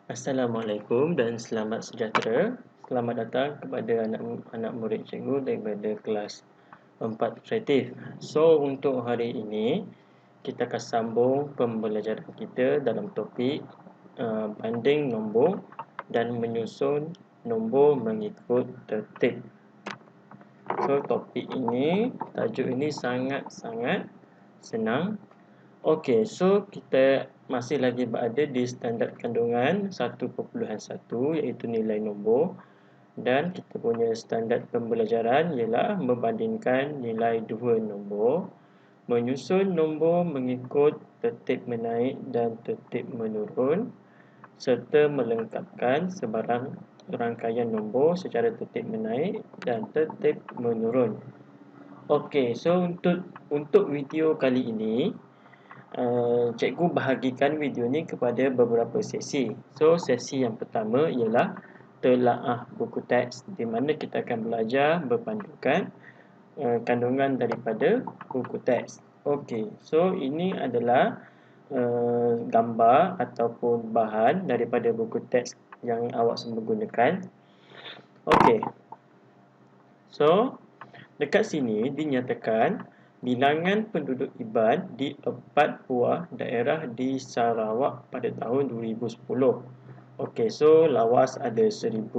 Assalamualaikum dan selamat sejahtera. Selamat datang kepada anak murid cikgu daripada kelas 4 kreatif. So, untuk hari ini, kita akan sambung pembelajaran kita dalam topik banding nombor dan menyusun nombor mengikut tertib. So, tajuk ini sangat-sangat senang. Okey, so kita masih lagi berada di standard kandungan 1.1 iaitu nilai nombor, dan kita punya standard pembelajaran ialah membandingkan nilai dua nombor, menyusun nombor mengikut tertib menaik dan tertib menurun, serta melengkapkan sebarang rangkaian nombor secara tertib menaik dan tertib menurun. Okey, so untuk video kali ini, cikgu bahagikan video ni kepada beberapa sesi. So, sesi yang pertama ialah telaah buku teks, di mana kita akan belajar berpandukan kandungan daripada buku teks. Okey, so ini adalah gambar ataupun bahan daripada buku teks yang awak semua gunakan. Okey, so dekat sini dinyatakan bilangan penduduk Iban di 4 buah daerah di Sarawak pada tahun 2010. Okey, so Lawas ada 1105,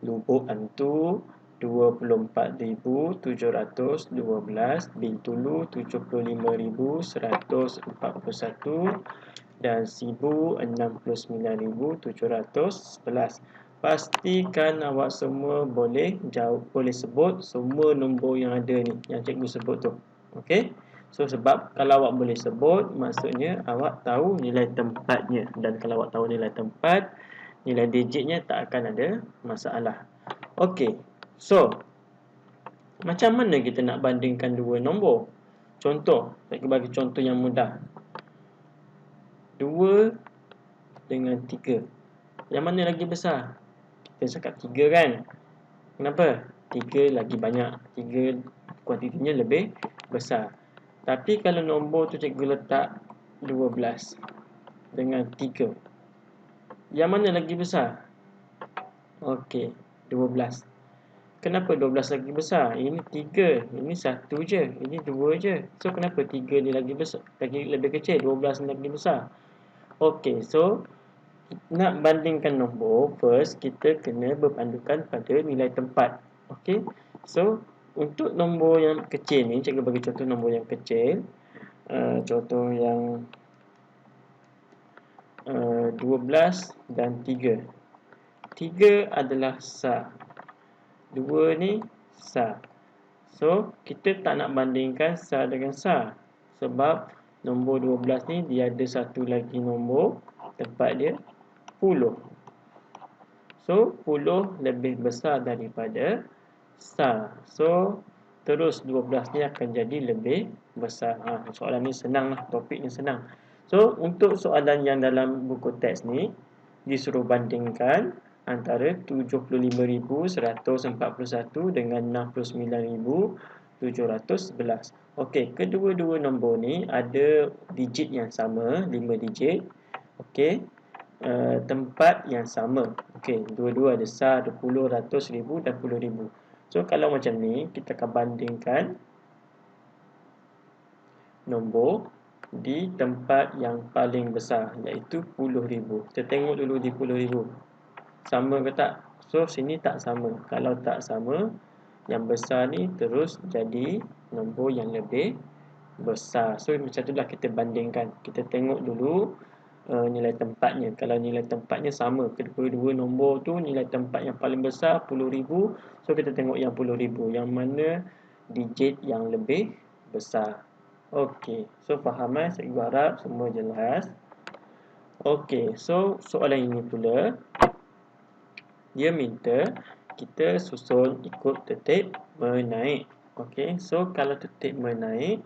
Lubuk Antu 24,712, Bintulu 75,141 dan Sibu 69,711. Pastikan awak semua boleh sebut semua nombor yang ada ni, yang cikgu sebut tu. Okey. So sebab kalau awak boleh sebut, maksudnya awak tahu nilai tempatnya, dan kalau awak tahu nilai tempat, nilai digitnya tak akan ada masalah. Okey. So macam mana kita nak bandingkan dua nombor? Contoh, cikgu bagi contoh yang mudah. 2 dengan 3. Yang mana lagi besar? Kita cakap 3 kan? Kenapa? 3 lagi banyak. 3 kuantitinya lebih besar. Tapi kalau nombor tu cikgu letak 12 dengan 3, yang mana lagi besar? Okey, 12. Kenapa 12 lagi besar? Ini 3, ini 1 je, ini 2 je. So kenapa 3 ni lagi besar, lagi lebih kecil, 12 ni lagi besar? Okey, so nak bandingkan nombor, first kita kena berpandukan pada nilai tempat. Okey, so untuk nombor yang kecil ni, cikgu bagi contoh nombor yang kecil. Contoh yang 12 dan 3. 3 adalah sah, 2 ni sah. So kita tak nak bandingkan sah dengan sah, sebab nombor 12 ni dia ada satu lagi nombor tempat dia 10. So 10 lebih besar daripada sah. So terus 12 ni akan jadi lebih besar. Soalan ni senang lah, topik ni senang. So untuk soalan yang dalam buku teks ni, disuruh bandingkan antara 75,141 dengan 69,711. Okey, kedua-dua nombor ni ada digit yang sama, 5 digit. Okey, tempat yang sama. Okey, dua-dua ada sah, 20, ratus, ribu dan puluh ribu. So kalau macam ni, kita akan bandingkan nombor di tempat yang paling besar, iaitu puluh ribu. Kita tengok dulu di puluh ribu, sama ke tak? So sini tak sama. Kalau tak sama, yang besar ni terus jadi nombor yang lebih besar. So macam itulah kita bandingkan. Kita tengok dulu nilai tempatnya. Kalau nilai tempatnya sama, kedua-dua nombor tu nilai tempat yang paling besar 10,000. So kita tengok yang 10,000, yang mana digit yang lebih besar. Okey, so faham cikgu harap semua jelas. Okey, so soalan ini pula dia minta kita susun ikut tertib menaik. Okey, so kalau tertib menaik,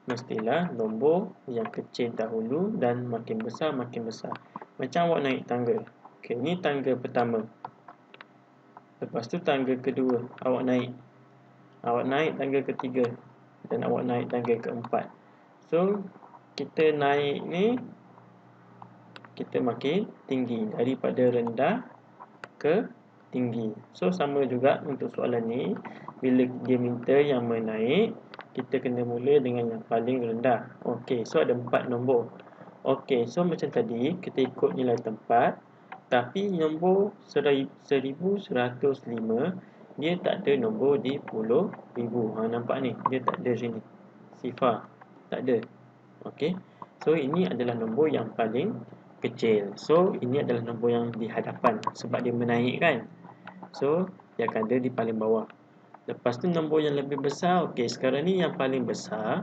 mestilah nombor yang kecil dahulu dan makin besar makin besar. Macam awak naik tangga. Okey, ni tangga pertama. Lepas tu tangga kedua awak naik. Awak naik tangga ketiga dan awak naik tangga keempat. So kita naik ni kita makin tinggi daripada rendah ke tinggi. So sama juga untuk soalan ni, bila dia minta yang menaik, kita kena mula dengan yang paling rendah. Okey, so ada 4 nombor. Okey, so macam tadi kita ikut nilai tempat, tapi nombor 1105 dia tak ada nombor di puluh ribu. Nampak ni, dia tak ada sini. Sifar tak ada. Okey. So ini adalah nombor yang paling kecil. So ini adalah nombor yang di hadapan sebab dia menaik kan. So dia akan ada di paling bawah. Lepas tu nombor yang lebih besar. Okey, sekarang ni yang paling besar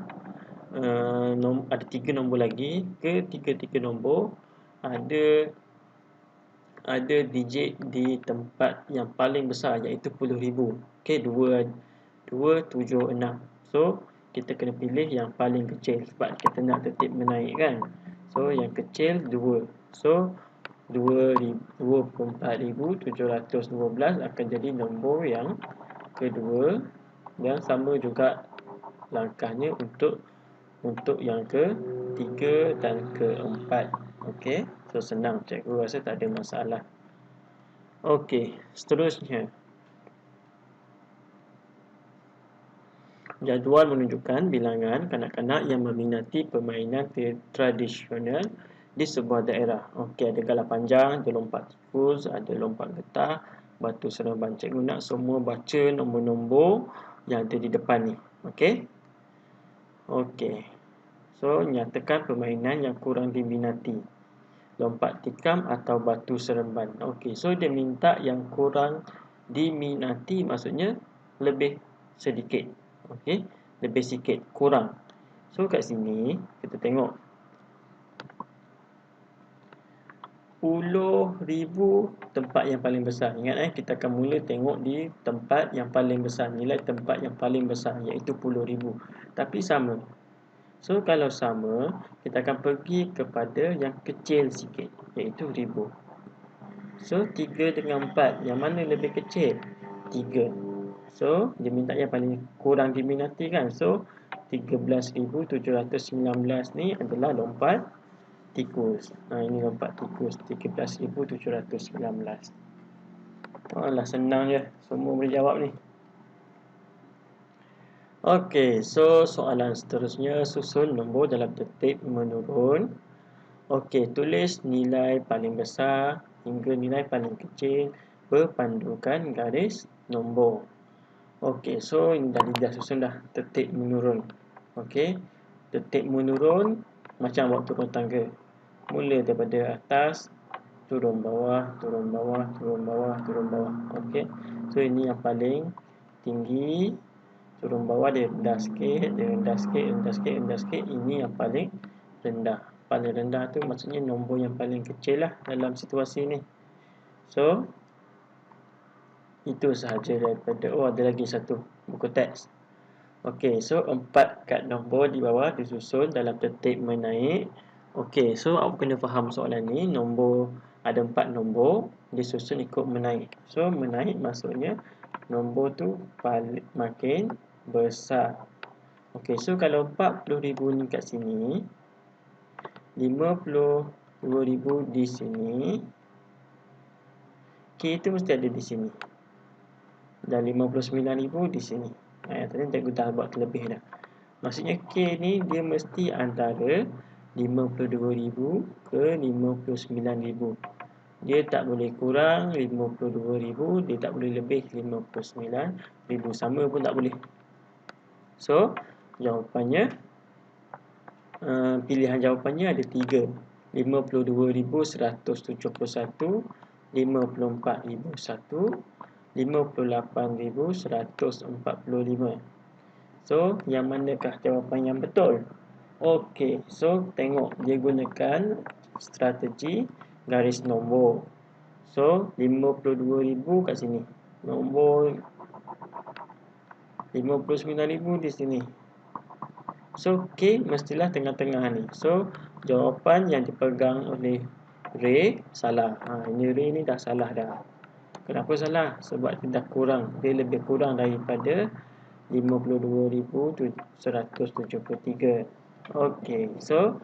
ada 3 nombor lagi. Ketiga-tiga nombor ada digit di tempat yang paling besar, iaitu 10,000. Okey, 276. So kita kena pilih yang paling kecil sebab kita nak tertib menaik kan. So yang kecil 2. So 24,712 akan jadi nombor yang kedua, dan sama juga langkahnya untuk yang ketiga dan keempat. Okey, so senang, cikgu rasa tak ada masalah. Okey, seterusnya jadual menunjukkan bilangan kanak-kanak yang meminati permainan tradisional di sebuah daerah. Okey, ada galah panjang, ada lompat tikus, ada lompat getah, batu seremban. Cikgu nak semua baca nombor-nombor yang ada di depan ni. Okey. Okey. So, nyatakan permainan yang kurang diminati. Lompat tikam atau batu seremban. Okey, so dia minta yang kurang diminati, maksudnya lebih sedikit. Okey, lebih sikit, kurang. So kat sini kita tengok 10,000 tempat yang paling besar. Ingat kita akan mula tengok di tempat yang paling besar, nilai tempat yang paling besar, iaitu 10,000. Tapi sama. So kalau sama, kita akan pergi kepada yang kecil sikit, iaitu 1000. So 3 dengan 4, yang mana lebih kecil? 3. So dia minta yang paling kurang diminati kan. So 13,719 ni adalah lompat tikus. Ini lompat tikus 13,719. Alah, senang je, semua boleh jawab ni. Okey, so soalan seterusnya, susun nombor dalam tertib menurun. Okey, tulis nilai paling besar hingga nilai paling kecil berpandukan garis nombor. Okey, so ini dah susun dah tertib menurun. Okey, tertib menurun macam buat turun tangga. Mula daripada atas, turun bawah, turun bawah, turun bawah, turun bawah. Okey, so ini yang paling tinggi, turun bawah dia rendah sikit, dia rendah sikit, rendah sikit, rendah sikit. Ini yang paling rendah. Paling rendah tu maksudnya nombor yang paling kecil lah dalam situasi ni. So itu sahaja daripada, ada lagi satu buku teks. Okey, so 4 kad nombor di bawah disusun dalam tertib menaik. Okey, so awak kena faham soalan ni, ada 4 nombor disusun ikut menaik. So menaik maksudnya nombor tu makin besar. Okey, so kalau 40,000 ni kat sini, 52,000 di sini, K tu mesti ada di sini, dan 59,000 di sini. Tadi cikgu dah buat terlebih dah. Maksudnya K ni dia mesti antara 52,000 ke 59,000. Dia tak boleh kurang 52,000, dia tak boleh lebih 59,000. Sama pun tak boleh. So jawapannya, pilihan jawapannya ada 3. 52,171, 54,001, 58,145. So yang manakah jawapan yang betul? Okey, so tengok dia gunakan strategi garis nombor. So 52,000 kat sini, nombor 59,000 di sini. So K mestilah tengah-tengah ni. So jawapan yang dipegang oleh Ray salah. Ini Ray ni dah salah dah. Kenapa salah? Sebab dia dah kurang. Dia lebih kurang daripada 52,173. Okey, so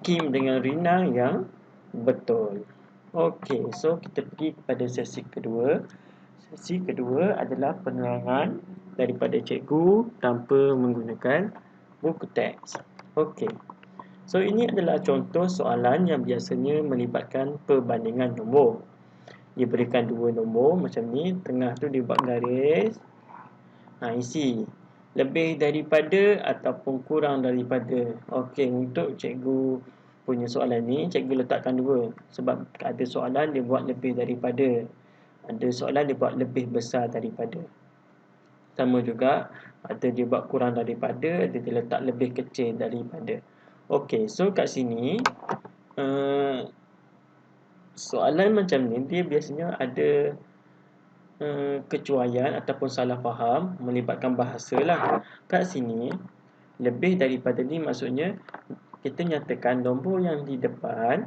Kim dengan Rina yang Betul. Okey, so kita pergi kepada sesi kedua. Sesi kedua adalah penerangan daripada cikgu tanpa menggunakan buku teks. Okey. So ini adalah contoh soalan yang biasanya melibatkan perbandingan nombor. Diberikan dua nombor macam ni, tengah tu dibuat garis. Isi lebih daripada ataupun kurang daripada. Okey, untuk cikgu punya soalan ni, cikgu letakkan dua. Sebab ada soalan dia buat lebih daripada. Ada soalan dia buat lebih besar daripada. Sama juga, ada dia buat kurang daripada, ada dia letak lebih kecil daripada. Okey, so kat sini, soalan macam ni, dia biasanya ada kecuaian ataupun salah faham melibatkan bahasa lah. Kat sini, lebih daripada ni maksudnya kita nyatakan nombor di depan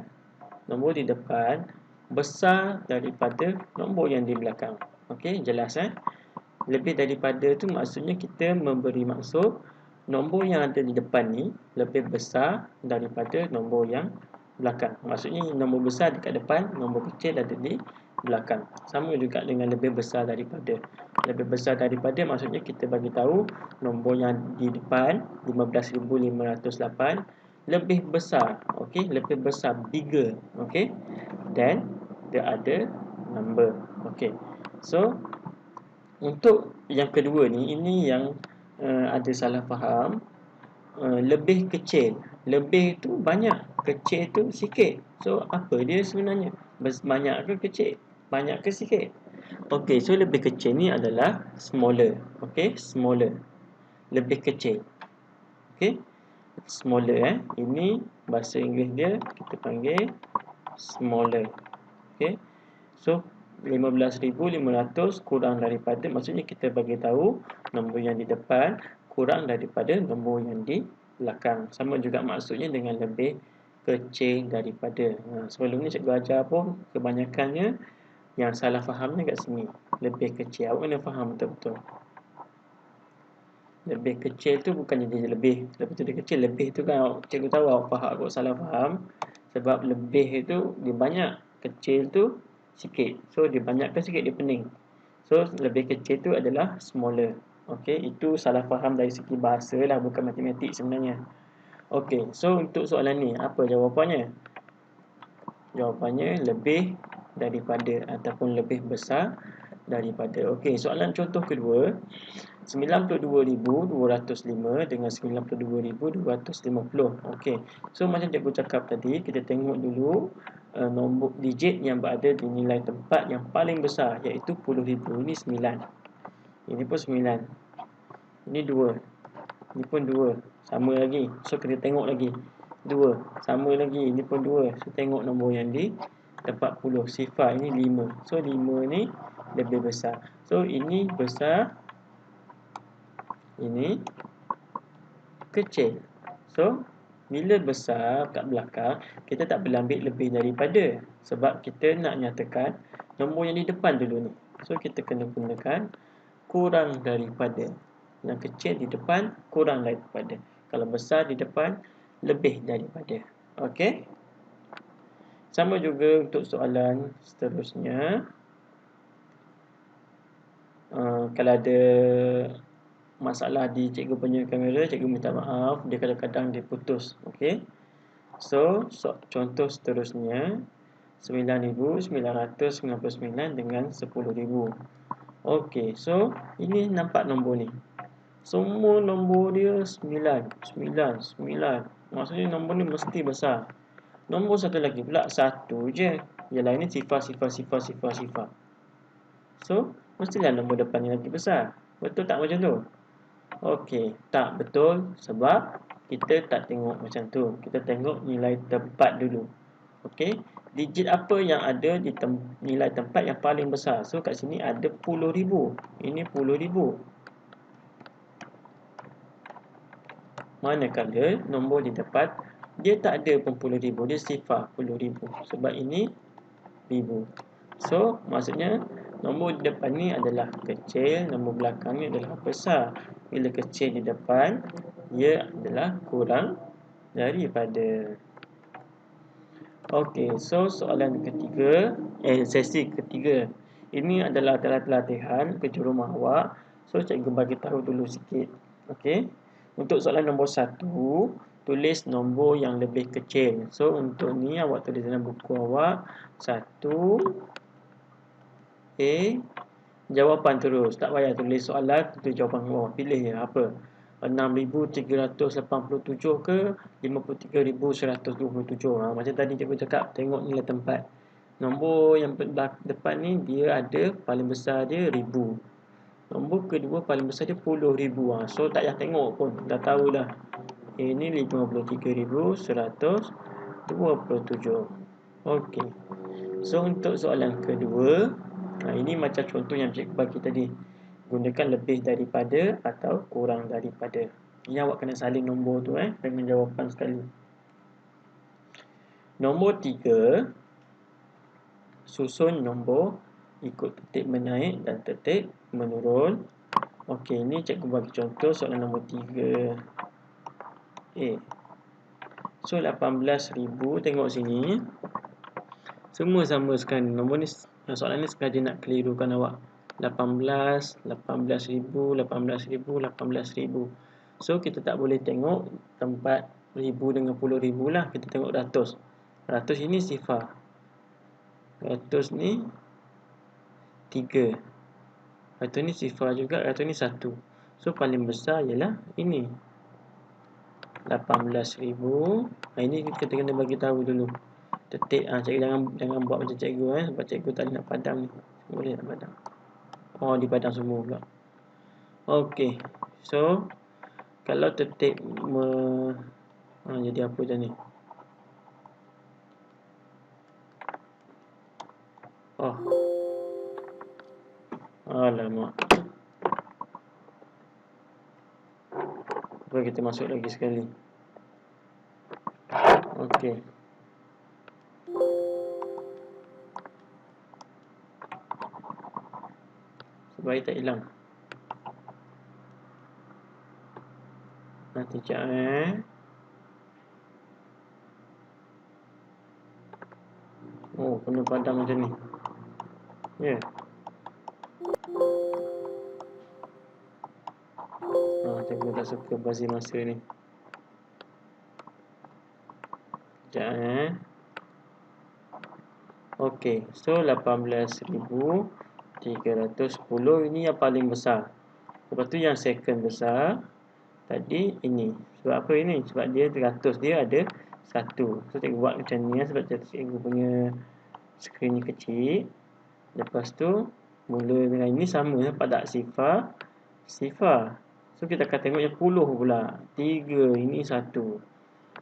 besar daripada nombor yang di belakang. Okey, jelas Lebih daripada tu maksudnya kita memberi maksud nombor yang ada di depan ni lebih besar daripada nombor yang belakang. Maksudnya nombor besar dekat depan, nombor kecil ada di belakang. Sama juga dengan lebih besar daripada. Lebih besar daripada maksudnya kita bagi tahu nombor yang di depan 15,508 lebih besar, okey, lebih besar, bigger, okey, then the other number. Okey. So untuk yang kedua ni, ini yang ada salah faham. Lebih kecil, lebih tu banyak, kecil tu sikit. So apa dia sebenarnya? Banyak ke kecil? Banyak ke sikit? Okey, so lebih kecil ni adalah smaller. Okey, smaller. Lebih kecil. Okey, smaller Ini bahasa Inggeris dia kita panggil smaller. Okey. So 15,500 kurang daripada, maksudnya kita bagi tahu nombor yang di depan kurang daripada nombor yang di belakang. Sama juga maksudnya dengan lebih kecil daripada. Sebelum ni cikgu ajar pun kebanyakannya yang salah fahamnya kat sini. Lebih kecil. Awak kena faham betul-betul. Lebih kecil tu bukannya dia lebih. Lepas tu dia kecil. Lebih tu kan cikgu tahu awak salah faham. Sebab lebih itu dia banyak. Kecil tu sikit. So dia banyak ke sikit dia pening. So lebih kecil tu adalah smaller. Okey, itu salah faham dari segi bahasa lah, bukan matematik sebenarnya. Okey, so untuk soalan ni apa jawapannya? Jawapannya lebih daripada ataupun lebih besar daripada. Okey, soalan contoh kedua, 92,205 dengan 92,250. Okey. So macam cikgu cakap tadi, kita tengok dulu nombor digit yang berada di nilai tempat yang paling besar, iaitu 10,000. Ini 9. Ini pun 9. Ini 2. Ini pun 2. Sama lagi. So kita tengok lagi. 2. Sama lagi. Ini pun 2. So tengok nombor yang di tempat 10. Sifar ini 5. So 5 ni lebih besar. So ini besar, ini kecil. So bila besar kat belakang, kita tak boleh ambil lebih daripada, sebab kita nak nyatakan nombor yang di depan dulu ni. So kita kena gunakan kurang daripada. Yang kecil di depan, kurang daripada. Kalau besar di depan, lebih daripada. Okey. Sama juga untuk soalan seterusnya. Kalau ada masalah di cikgu punya kamera, cikgu minta maaf. Dia kadang-kadang dia putus. Okey. So contoh seterusnya, 9,999 dengan 10,000. Okey, so ini nampak nombor ni. Semua nombor dia 9, 9, 9. Maksudnya nombor ni mesti besar. Nombor satu lagi pula 1 je. Yang lain ni sifar. So, mestilah nombor depan ni lagi besar. Betul tak macam tu? Okey, tak betul sebab kita tak tengok macam tu. Kita tengok nilai tempat dulu. Okey, digit apa yang ada di nilai tempat yang paling besar? So kat sini ada 10,000. Ini 10,000. Manakala nombor di depan dia tak ada pun 10,000, dia sifar 10,000. Sebab ini 1000. So maksudnya nombor di depan ni adalah kecil, nombor belakang ni adalah besar. Bila kecil di depan, dia adalah kurang daripada. Okey, so soalan ketiga, sesi ketiga. Ini adalah latihan kerja rumah awak. So cikgu bagi tahu dulu sikit. Okey. Untuk soalan nombor 1, tulis nombor yang lebih kecil. So untuk ni awak tulis dalam buku awak 1 A, jawapan terus. Tak payah tulis soalan, tulis jawapan awak. Pilih je apa. 6,387 ke 53,127. Macam tadi cikgu cakap, tengok nilai tempat. Nombor yang depan ni dia ada paling besar dia 1000. Nombor kedua paling besar dia 10,000. So tak payah tengok pun, dah tahu dah. Ini 53,127. Okey. So untuk soalan kedua, ini macam contoh yang cikgu bagi tadi. Gunakan lebih daripada atau kurang daripada. Ini awak kena salin nombor tu dengan jawapan sekali. Nombor 3, susun nombor ikut tertib menaik dan tertib menurun. Okey, ini cikgu bagi contoh soalan nombor 3. So 18,000, tengok sini. Semua sama sekali. Nombor ni, soalan ni sengaja nak kelirukan awak. 18, 18,000, 18,000, 18,000. So kita tak boleh tengok tempat ribu dengan puluh ribu lah. Kita tengok ratus. Ratus ini sifar. Ratus ni 3. Ratus ni sifar juga. Ratus ni 1. So paling besar ialah ini, 18,000. Ini kita kena bagi tahu dulu tertib. Cikgu jangan buat macam cikgu sebab cikgu tak nak padam ni. Boleh tak padam? Oh, dipadam semua pula. Okey. So kalau tertib jadi apa macam ni? Oh. Alamak. Kita masuk lagi sekali. Okey. Supaya tak hilang. Nanti sekejap Oh, kena padam macam ni. Ya. Cikgu tak suka bazir masa ni. Sekejap Okey, so 18,310 ini yang paling besar. Lepas tu yang second besar tadi ini. Sebab apa ini? Sebab dia 100, dia ada 1. So cikgu buat macam ni sebab cikgu punya skrin ni kecil. Lepas tu mula dengan ini sama pada sifar. So kita akan tengok yang puluh pula. 3, ini 1.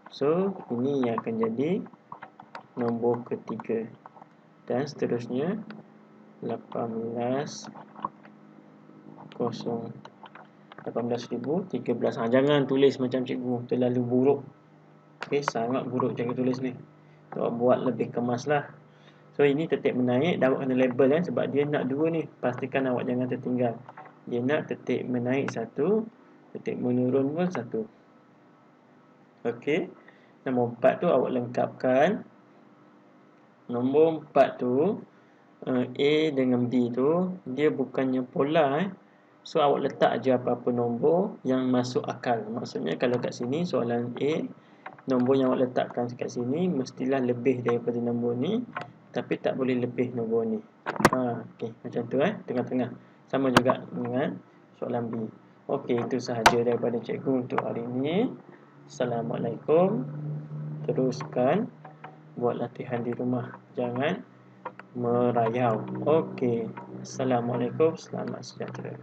So ini yang akan jadi nombor ketiga. Dan seterusnya 18,013. Jangan tulis macam cikgu, terlalu buruk. Okey, sangat buruk cikgu tulis ni. Awak buat lebih kemas lah. So ini tertib menaik, dan awak kena label sebab dia nak 2 ni. Pastikan awak jangan tertinggal. Dia nak tertib menaik 1, tertib menurun pun 1. Okey. Nombor 4 tu awak lengkapkan. Nombor 4 tu A dengan B tu dia bukannya polar So awak letak je apa-apa nombor yang masuk akal. Maksudnya kalau kat sini soalan A, nombor yang awak letakkan kat sini mestilah lebih daripada nombor ni, tapi tak boleh lebih nombor ni. Okey, macam tu tengah-tengah. Sama juga dengan soalan B. Okey, itu sahaja daripada cikgu untuk hari ini. Assalamualaikum. Teruskan buat latihan di rumah. Jangan merayau. Okey. Assalamualaikum. Selamat sejahtera.